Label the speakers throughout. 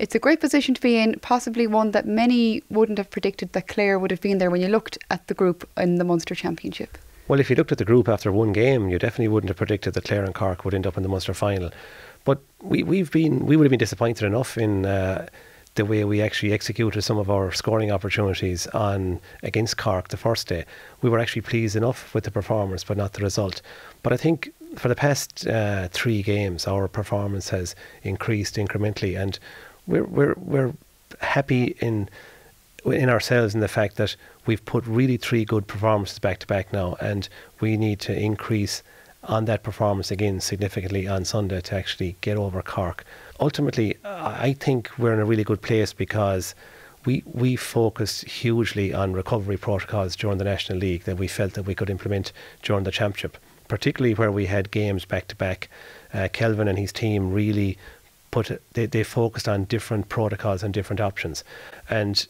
Speaker 1: It's a great position to be in, possibly one that many wouldn't have predicted that Clare would have been there when you looked at the group in the Munster Championship.
Speaker 2: Well, if you looked at the group after one game, you definitely wouldn't have predicted that Clare and Cork would end up in the Munster final. But we would have been disappointed enough in the way we actually executed some of our scoring opportunities against Cork the first day. We were actually pleased enough with the performance, but not the result. But I think for the past 3 games, our performance has increased incrementally, and we're happy in ourselves in the fact that we've put really 3 good performances back to back now, and we need to increase on that performance again significantly on Sunday to actually get over Cork. Ultimately, I think we're in a really good place because we focused hugely on recovery protocols during the National League that we felt that we could implement during the Championship, particularly where we had games back to back. Kelvin and his team really they focused on different protocols and different options, and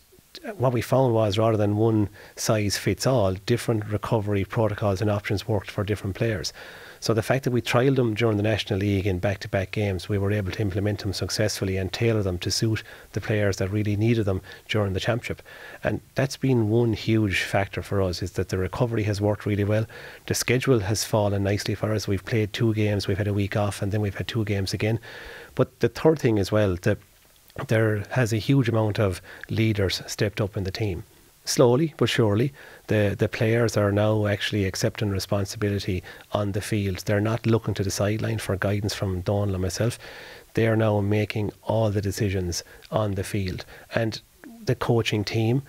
Speaker 2: what we found was, rather than one size fits all, different recovery protocols and options worked for different players. So the fact that we trialled them during the National League in back-to-back games, we were able to implement them successfully and tailor them to suit the players that really needed them during the Championship. And that's been one huge factor for us, is that the recovery has worked really well. The schedule has fallen nicely for us. We've played 2 games, we've had a week off, and then we've had 2 games again. But the third thing as well, that there has a huge amount of leaders stepped up in the team. Slowly but surely, the players are now actually accepting responsibility on the field. They're not looking to the sideline for guidance from Donal and myself. They are now making all the decisions on the field. And the coaching team,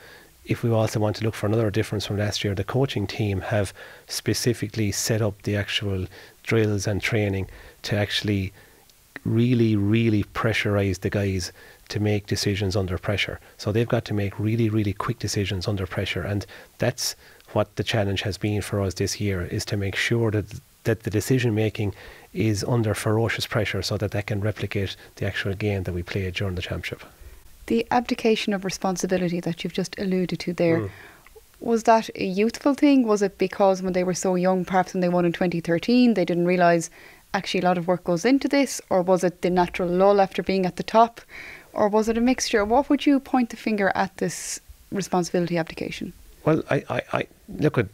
Speaker 2: if we also want to look for another difference from last year, the coaching team have specifically set up the actual drills and training to actually really, really pressurise the guys to make decisions under pressure. So they've got to make really, really quick decisions under pressure, and that's what the challenge has been for us this year, is to make sure that the decision making is under ferocious pressure so that can replicate the actual game that we played during the Championship.
Speaker 1: The abdication of responsibility that you've just alluded to there, was that a youthful thing? Was it because when they were so young, perhaps when they won in 2013, they didn't realise actually a lot of work goes into this? Or was it the natural lull after being at the top? Or was it a mixture? What would you point the finger at this responsibility abdication?
Speaker 2: Well, I look at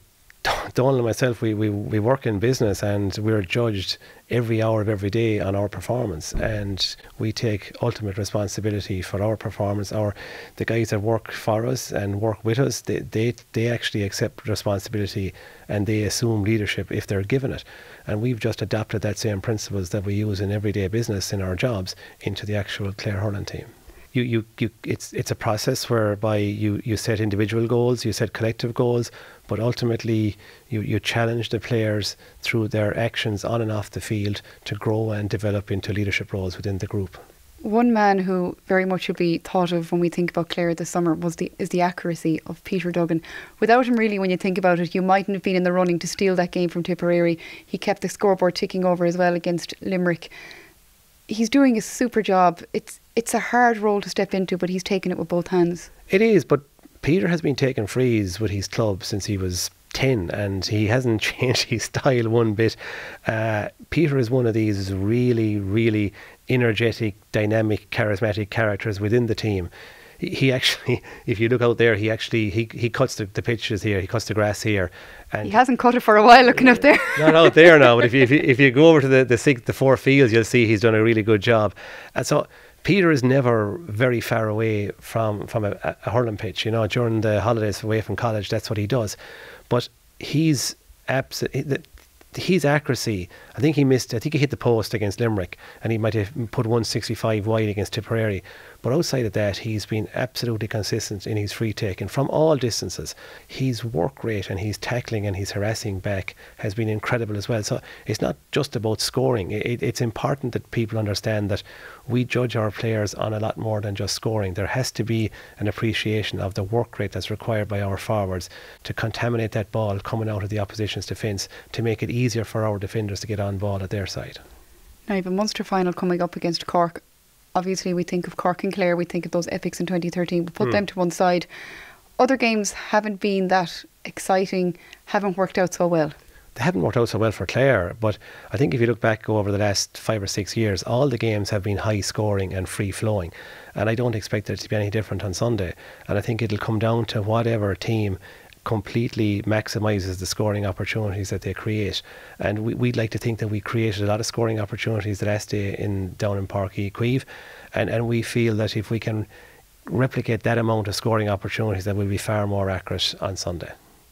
Speaker 2: Donal and myself, we work in business, and we're judged every hour of every day on our performance, and we take ultimate responsibility for our performance. The guys that work for us and work with us, they actually accept responsibility and they assume leadership if they're given it. And we've just adapted that same principles that we use in everyday business in our jobs into the actual Clare hurling team. It's a process whereby you set individual goals, you set collective goals, but ultimately you challenge the players through their actions on and off the field to grow and develop into leadership roles within the group.
Speaker 1: One man who very much will be thought of when we think about Clare this summer is the accuracy of Peter Duggan. Without him, really, when you think about it, you mightn't have been in the running to steal that game from Tipperary. He kept the scoreboard ticking over as well against Limerick. He's doing a super job. It's a hard role to step into, but he's taken it with both hands.
Speaker 2: It is, but Peter has been taking frees with his club since he was 10, and he hasn't changed his style one bit. Peter is one of these really, really energetic, dynamic, charismatic characters within the team. He actually, if you look out there, he cuts the pitches here, he cuts the grass here. And
Speaker 1: he hasn't cut it for a while, looking up there.
Speaker 2: Not out there now, but if you go over to the 4 fields, you'll see he's done a really good job. And so Peter is never very far away from a hurling pitch. You know, during the holidays away from college, that's what he does. But his accuracy, I think he hit the post against Limerick, and he might have put 165 wide against Tipperary. But outside of that, he's been absolutely consistent in his free taking from all distances. His work rate and his tackling and his harassing back has been incredible as well. So it's not just about scoring. It's important that people understand that we judge our players on a lot more than just scoring. There has to be an appreciation of the work rate that's required by our forwards to contaminate that ball coming out of the opposition's defence, to make it easier for our defenders to get on ball at their side.
Speaker 1: Now you have a Munster final coming up against Cork. Obviously we think of Cork and Clare, we think of those epics in 2013, we'll put them to one side. Other games haven't been that exciting, haven't worked out so well.
Speaker 2: they haven't worked out so well for Clare. But I think if you look back over the last 5 or 6 years, all the games have been high scoring and free flowing, and I don't expect it to be any different on Sunday. And I think it'll come down to whatever team completely maximises the scoring opportunities that they create. And we'd like to think that we created a lot of scoring opportunities the last day down in Páirc Uí Chaoimh, and we feel that if we can replicate that amount of scoring opportunities, that we'll be far more accurate on Sunday.